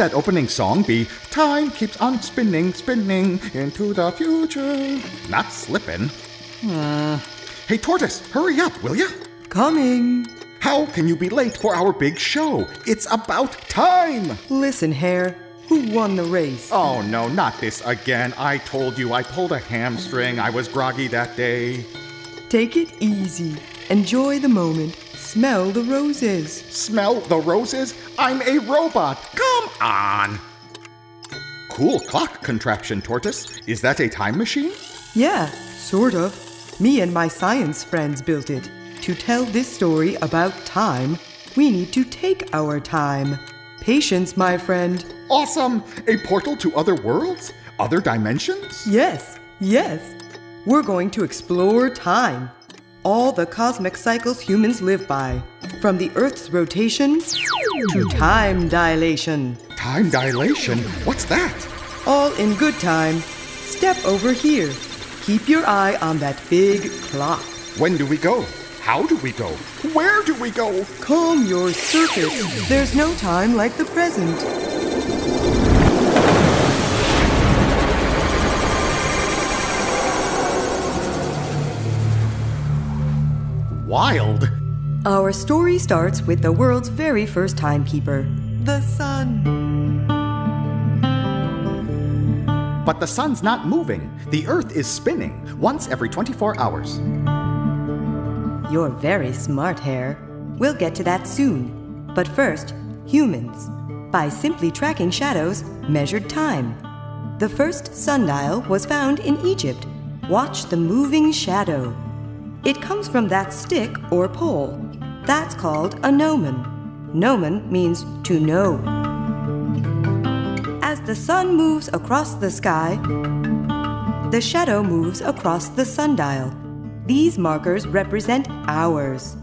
that opening song be "Time keeps on spinning, spinning into the future"? Not slippin'. Hey, Tortoise, hurry up, will ya? Coming. How can you be late for our big show? It's about time! Listen, Hare. Who won the race? Oh no, not this again. I told you I pulled a hamstring. I was groggy that day. Take it easy. Enjoy the moment. Smell the roses. Smell the roses? I'm a robot. Come on. Cool clock contraption, Tortoise. Is that a time machine? Yeah, sort of. Me and my science friends built it. To tell this story about time, we need to take our time. Patience, my friend. Awesome! A portal to other worlds? Other dimensions? Yes. We're going to explore time. All the cosmic cycles humans live by. From the Earth's rotation to time dilation. Time dilation? What's that? All in good time. Step over here. Keep your eye on that big clock. When do we go? How do we go? Where do we go? Calm your circuits. There's no time like the present. Wild. Our story starts with the world's very first timekeeper, the sun. But the sun's not moving. The Earth is spinning once every 24 hours. You're very smart, Hare. We'll get to that soon. But first, humans, by simply tracking shadows, measured time. The first sundial was found in Egypt. Watch the moving shadow. It comes from that stick or pole. That's called a gnomon. Gnomon means to know. As the sun moves across the sky, the shadow moves across the sundial. These markers represent hours.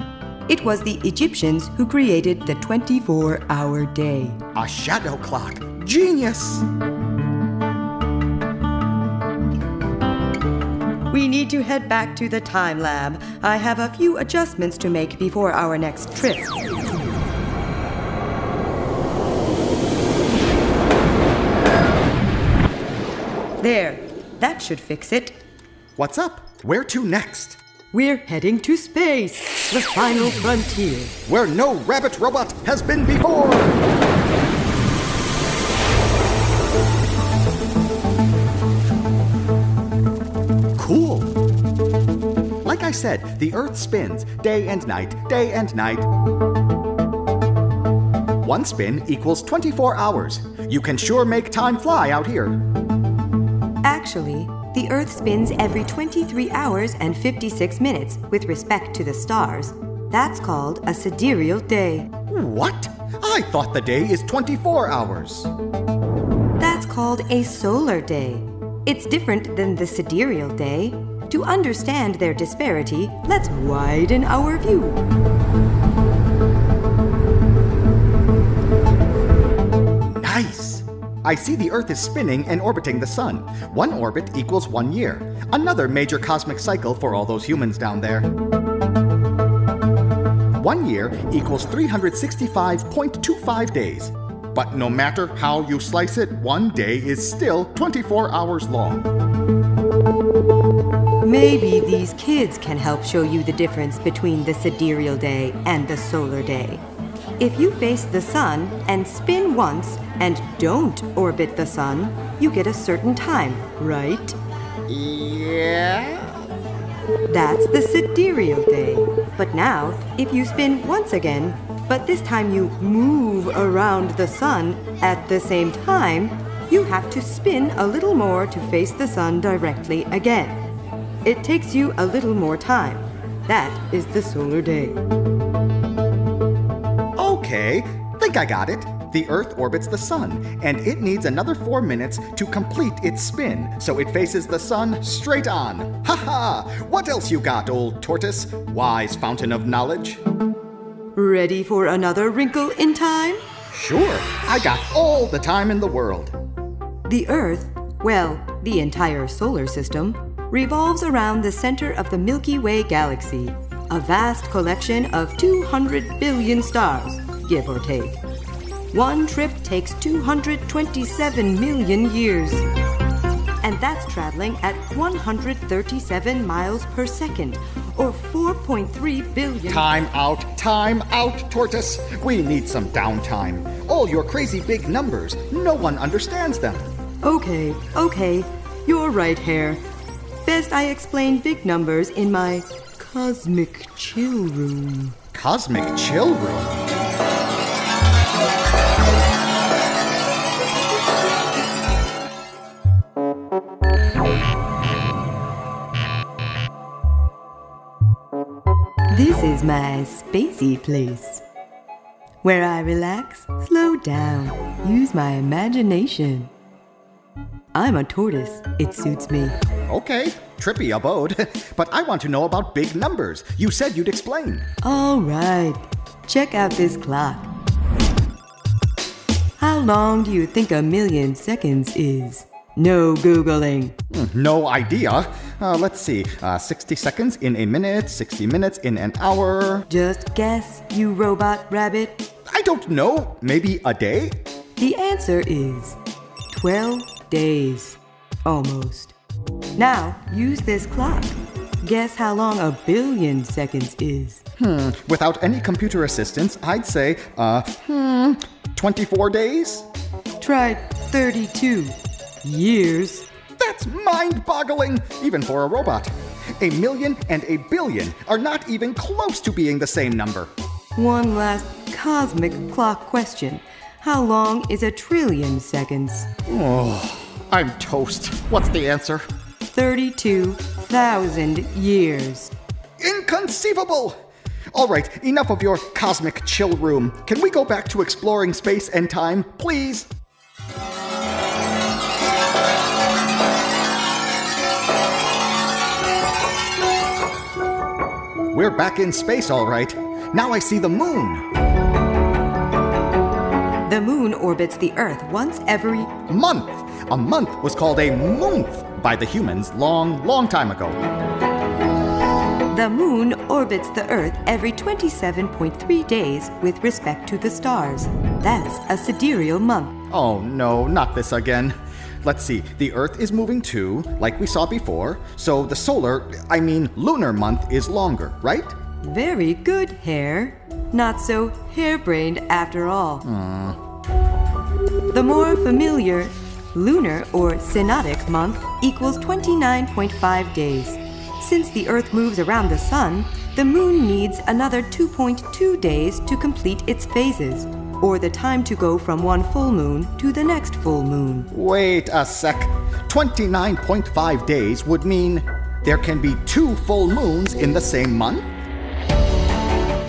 It was the Egyptians who created the 24-hour day. A shadow clock. Genius! We need to head back to the time lab. I have a few adjustments to make before our next trip. There, that should fix it. What's up? Where to next? We're heading to space, the final frontier. Where no rabbit robot has been before! Cool! Like I said, the Earth spins day and night, day and night. One spin equals 24 hours. You can sure make time fly out here. Actually, the Earth spins every 23 hours and 56 minutes with respect to the stars. That's called a sidereal day. What? I thought the day is 24 hours. That's called a solar day. It's different than the sidereal day. To understand their disparity, let's widen our view. Nice! I see the Earth is spinning and orbiting the Sun. One orbit equals 1 year. Another major cosmic cycle for all those humans down there. 1 year equals 365.25 days. But no matter how you slice it, one day is still 24 hours long. Maybe these kids can help show you the difference between the sidereal day and the solar day. If you face the sun and spin once and don't orbit the sun, you get a certain time, right? Yeah? That's the sidereal day. But now, if you spin once again, but this time you move around the sun at the same time, you have to spin a little more to face the sun directly again. It takes you a little more time. That is the solar day. Okay, think I got it. The Earth orbits the Sun, and it needs another 4 minutes to complete its spin, so it faces the Sun straight on. Ha ha! What else you got, old tortoise? Wise fountain of knowledge? Ready for another wrinkle in time? Sure, I got all the time in the world. The Earth, well, the entire solar system, revolves around the center of the Milky Way galaxy, a vast collection of 200 billion stars, give or take. One trip takes 227 million years. And that's traveling at 137 miles per second, or 4.3 billion... Time out, Tortoise. We need some downtime. All your crazy big numbers, no one understands them. Okay, you're right, Hare. Best I explain big numbers in my cosmic chill room. Cosmic chill room? This is my spacey place, where I relax, slow down, use my imagination. I'm a tortoise. It suits me. Okay, trippy abode. But I want to know about big numbers. You said you'd explain. All right. Check out this clock. How long do you think a million seconds is? No Googling. No idea. Let's see. 60 seconds in a minute, 60 minutes in an hour. Just guess, you robot rabbit. I don't know. Maybe a day? The answer is 12 days. Almost. Now, use this clock. Guess how long a billion seconds is. Without any computer assistance, I'd say, 24 days? Try 32 years. That's mind-boggling, even for a robot. A million and a billion are not even close to being the same number. One last cosmic clock question. How long is a trillion seconds? Oh, I'm toast. What's the answer? 32,000 years. Inconceivable! All right, enough of your cosmic chill room. Can we go back to exploring space and time, please? We're back in space, all right. Now I see the moon. The moon orbits the Earth once every month. A month was called a moonth by the humans long time ago. The moon orbits the Earth every 27.3 days with respect to the stars. That's a sidereal month. Oh no, not this again. Let's see, the Earth is moving too, like we saw before, so the lunar month is longer, right? Very good, Hare. Not so harebrained after all. The more familiar lunar or synodic month equals 29.5 days. Since the Earth moves around the Sun, the Moon needs another 2.2 days to complete its phases, or the time to go from one full moon to the next full moon. Wait a sec. 29.5 days would mean there can be 2 full moons in the same month?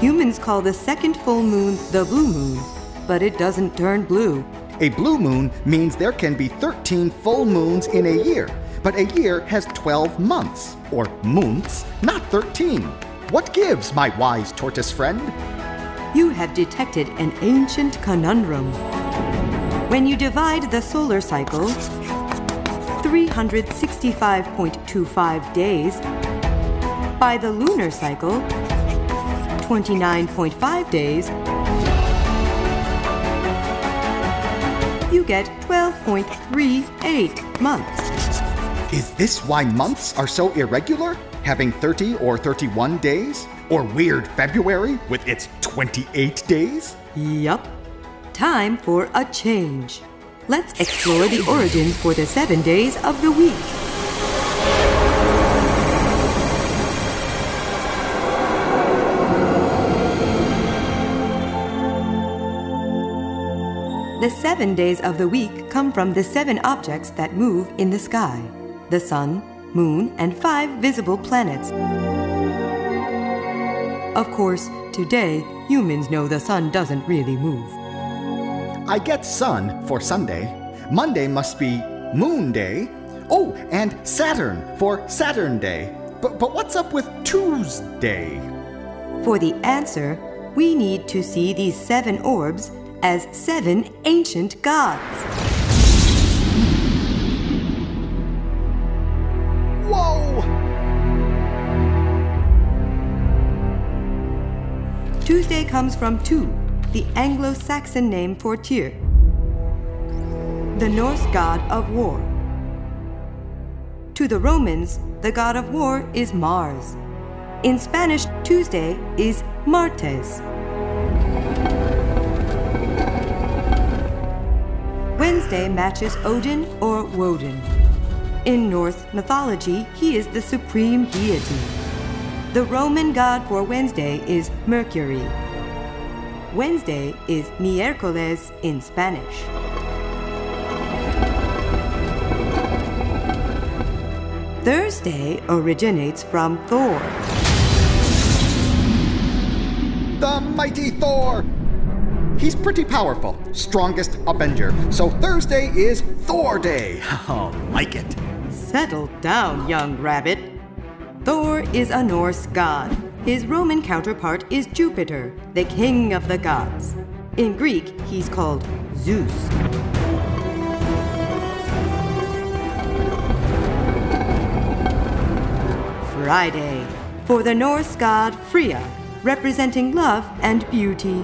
Humans call the second full moon the blue moon, but it doesn't turn blue. A blue moon means there can be 13 full moons in a year, but a year has 12 months, or moonths, not 13. What gives, my wise tortoise friend? You have detected an ancient conundrum. When you divide the solar cycle, 365.25 days, by the lunar cycle, 29.5 days, you get 12.38 months. Is this why months are so irregular? Having 30 or 31 days? Or weird February with its 28 days? Yup. Time for a change. Let's explore the origins for the 7 days of the week. The 7 days of the week come from the 7 objects that move in the sky: the sun, moon, and 5 visible planets. Of course, today, humans know the sun doesn't really move. I get sun for Sunday. Monday must be Moon Day. Oh, and Saturn for Saturn Day. But what's up with Tuesday? For the answer, we need to see these 7 orbs as 7 ancient gods. Whoa! Tuesday comes from tu, the Anglo-Saxon name for Tyr, the Norse god of war. To the Romans, the god of war is Mars. In Spanish, Tuesday is Martes. Wednesday matches Odin or Woden. In Norse mythology, he is the supreme deity. The Roman god for Wednesday is Mercury. Wednesday is miércoles in Spanish. Thursday originates from Thor. The mighty Thor! He's pretty powerful, strongest Avenger, so Thursday is Thor Day. Oh, like it. Settle down, young rabbit. Thor is a Norse god. His Roman counterpart is Jupiter, the king of the gods. In Greek, he's called Zeus. Friday, for the Norse god Freya, representing love and beauty.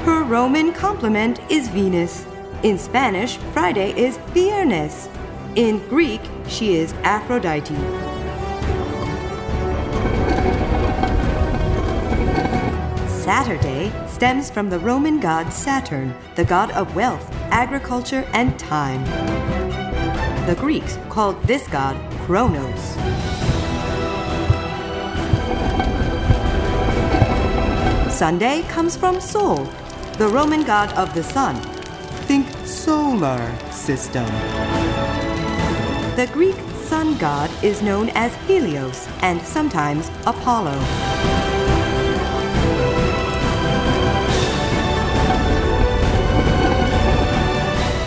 Her Roman complement is Venus. In Spanish, Friday is Viernes. In Greek, she is Aphrodite. Saturday stems from the Roman god Saturn, the god of wealth, agriculture, and time. The Greeks called this god Kronos. Sunday comes from Sol, the Roman god of the sun. Think solar system. The Greek sun god is known as Helios and sometimes Apollo.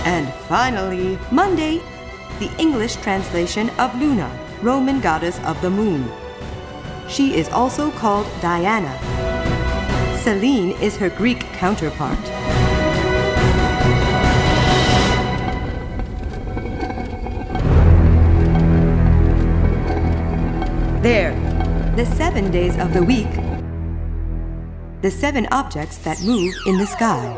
And finally, Monday, the English translation of Luna, Roman goddess of the moon. She is also called Diana. Selene is her Greek counterpart. There, the 7 days of the week, the 7 objects that move in the sky.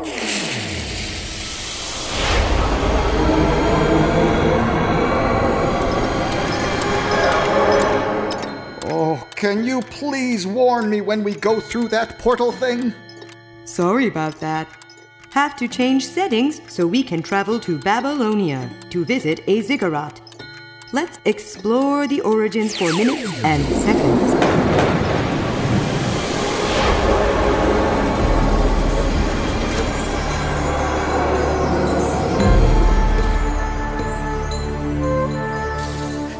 Oh, can you please warn me when we go through that portal thing? Sorry about that. Have to change settings so we can travel to Babylonia to visit a ziggurat. Let's explore the origins for minutes and seconds.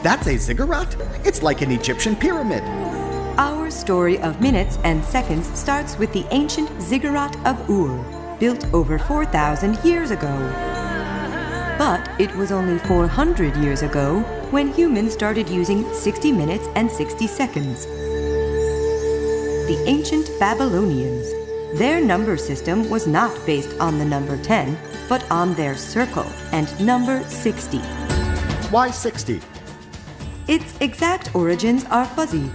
That's a ziggurat? It's like an Egyptian pyramid. Our story of minutes and seconds starts with the ancient ziggurat of Ur, built over 4,000 years ago. But it was only 400 years ago when humans started using 60 minutes and 60 seconds. The ancient Babylonians. Their number system was not based on the number 10, but on their circle and number 60. Why 60? Its exact origins are fuzzy,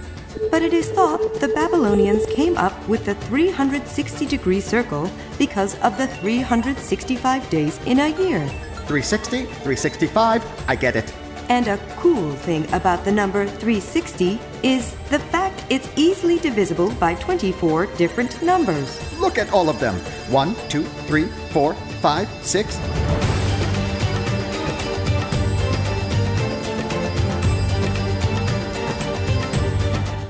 but it is thought the Babylonians came up with the 360-degree circle because of the 365 days in a year. 360, 365, I get it. And a cool thing about the number 360 is the fact it's easily divisible by 24 different numbers. Look at all of them. 1, 2, 3, 4, 5, 6.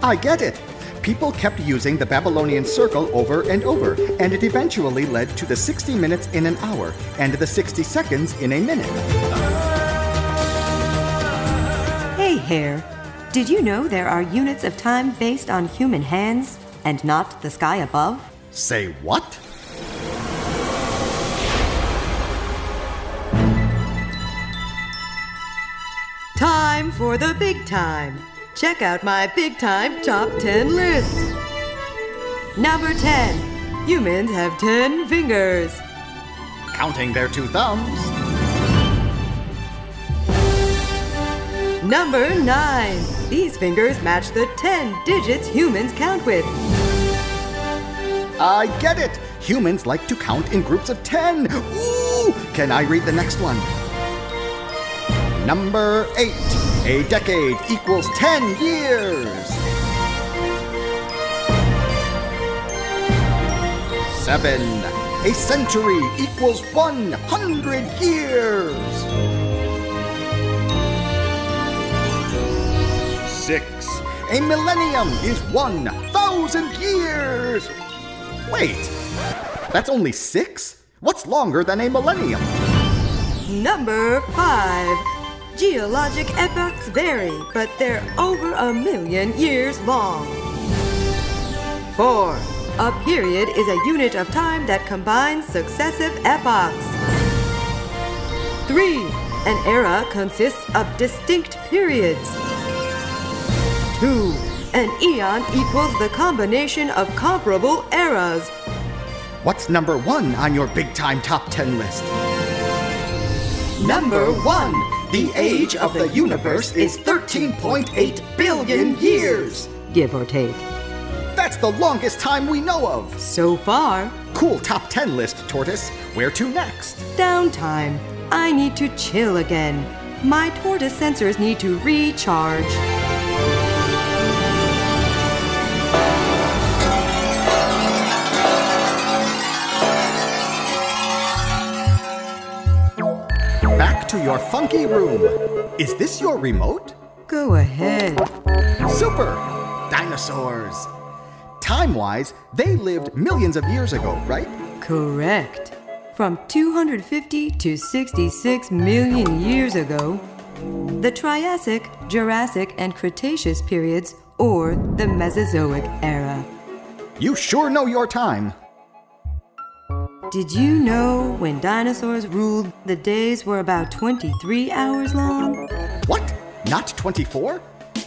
I get it. People kept using the Babylonian circle over and over, and it eventually led to the 60 minutes in an hour and the 60 seconds in a minute. Hey, Hare. Did you know there are units of time based on human hands and not the sky above? Say what? Time for the big time. Check out my big time top 10 list. Number 10. Humans have 10 fingers. Counting their 2 thumbs. Number 9. These fingers match the 10 digits humans count with. I get it! Humans like to count in groups of 10! Ooh! Can I read the next one? Number 8. A decade equals 10 years! 7. A century equals 100 years! 6. A millennium is 1,000 years! Wait, that's only 6? What's longer than a millennium? Number 5. Geologic epochs vary, but they're over 1 million years long. 4. A period is a unit of time that combines successive epochs. 3. An era consists of distinct periods. 2. An eon equals the combination of comparable eras. What's number 1 on your big-time top 10 list? Number 1. The age of the universe is 13.8 billion years! Give or take. That's the longest time we know of! So far, Cool top 10 list, Tortoise. Where to next? downtime. I need to chill again. My tortoise sensors need to recharge. Back to your funky room. Is this your remote? Go ahead. Super! Dinosaurs! Time-wise, they lived millions of years ago, right? Correct. From 250 to 66 million years ago, the Triassic, Jurassic, and Cretaceous periods, or the Mesozoic era. You sure know your time. Did you know when dinosaurs ruled, the days were about 23 hours long? What? Not 24?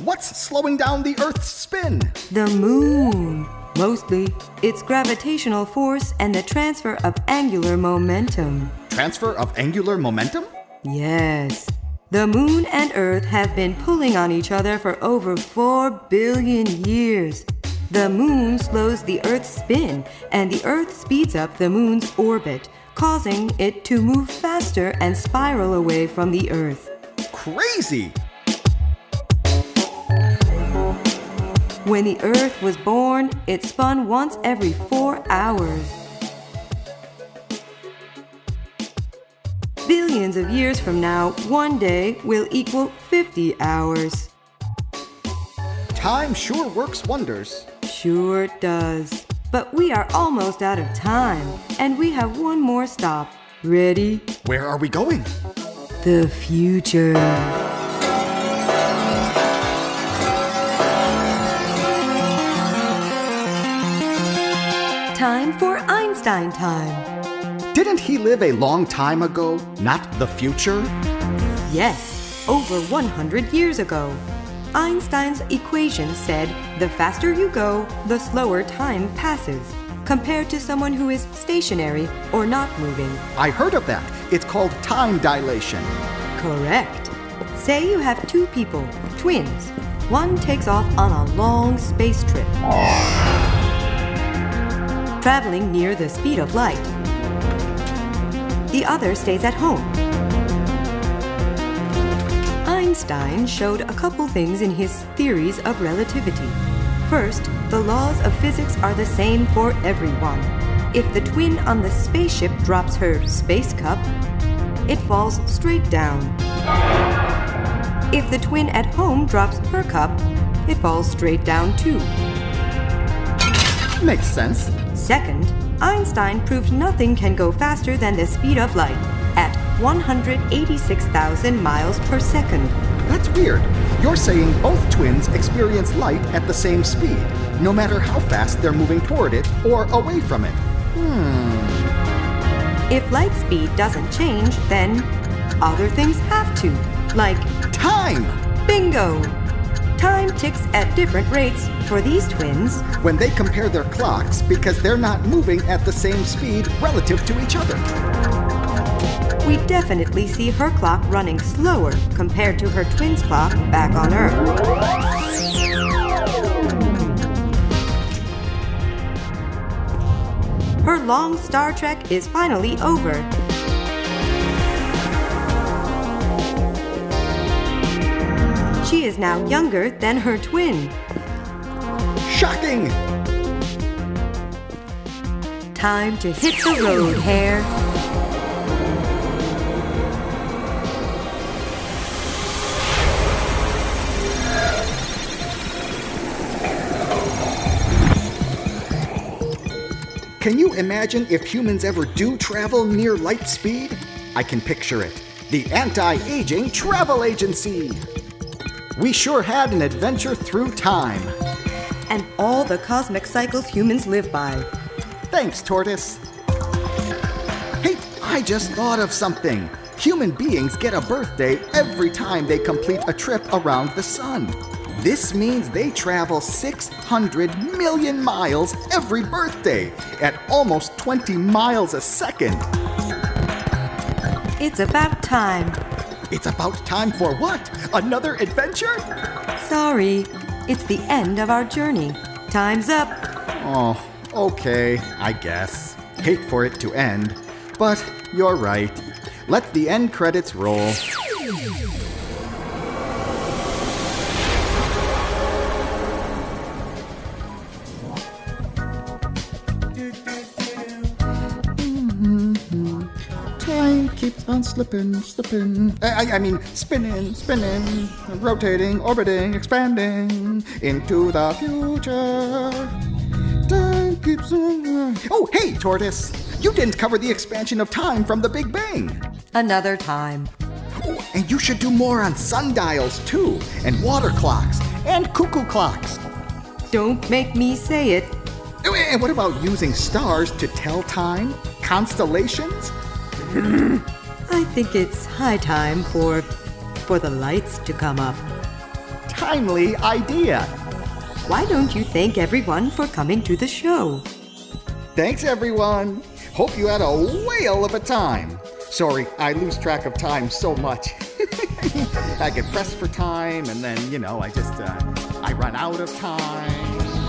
What's slowing down the Earth's spin? The moon. Mostly, its gravitational force and the transfer of angular momentum. Transfer of angular momentum? Yes. The moon and Earth have been pulling on each other for over 4 billion years. The moon slows the Earth's spin, and the Earth speeds up the moon's orbit, causing it to move faster and spiral away from the Earth. Crazy! When the Earth was born, it spun once every 4 hours. Billions of years from now, one day will equal 50 hours. Time sure works wonders. Sure does. But we are almost out of time, and we have one more stop. Ready? Where are we going? The future. Time for Einstein time. Didn't he live a long time ago, not the future? Yes, over 100 years ago. Einstein's equation said the faster you go, the slower time passes, compared to someone who is stationary or not moving. I heard of that. It's called time dilation. Correct. Say you have two people, twins. One takes off on a long space trip, traveling near the speed of light. The other stays at home. Einstein showed a couple things in his theories of relativity. First, the laws of physics are the same for everyone. If the twin on the spaceship drops her space cup, it falls straight down. If the twin at home drops her cup, it falls straight down too. Makes sense. Second, Einstein proved nothing can go faster than the speed of light at 186,000 miles per second. That's weird. You're saying both twins experience light at the same speed, no matter how fast they're moving toward it or away from it. If light speed doesn't change, then other things have to, like Time! bingo! Time ticks at different rates for these twins. When they compare their clocks because they're not moving at the same speed relative to each other. We definitely see her clock running slower compared to her twin's clock back on Earth. hour-long Star Trek is finally over. She is now younger than her twin. Shocking! Time to hit the road, Hare. Can you imagine if humans ever do travel near light speed? I can picture it. The Anti-Aging Travel Agency! We sure had an adventure through time. And all the cosmic cycles humans live by. Thanks, Tortoise. Hey, I just thought of something. Human beings get a birthday every time they complete a trip around the sun. This means they travel 600 million miles every birthday at almost 20 miles a second. It's about time. It's about time for what? Another adventure? Sorry, it's the end of our journey. Time's up. Oh, okay, I guess. Hate for it to end, but you're right. Let the end credits roll. Time keeps on slipping. I mean, spinning, rotating, orbiting, expanding into the future. Time keeps on... Oh, hey, Tortoise! You didn't cover the expansion of time from the Big Bang. Another time. Oh, and you should do more on sundials, too, and water clocks, and cuckoo clocks. Don't make me say it. Oh, and what about using stars to tell time? Constellations? I think it's high time for the lights to come up. Timely idea. Why don't you thank everyone for coming to the show? Thanks, everyone. Hope you had a whale of a time. Sorry, I lose track of time so much. I get pressed for time, and then, I run out of time.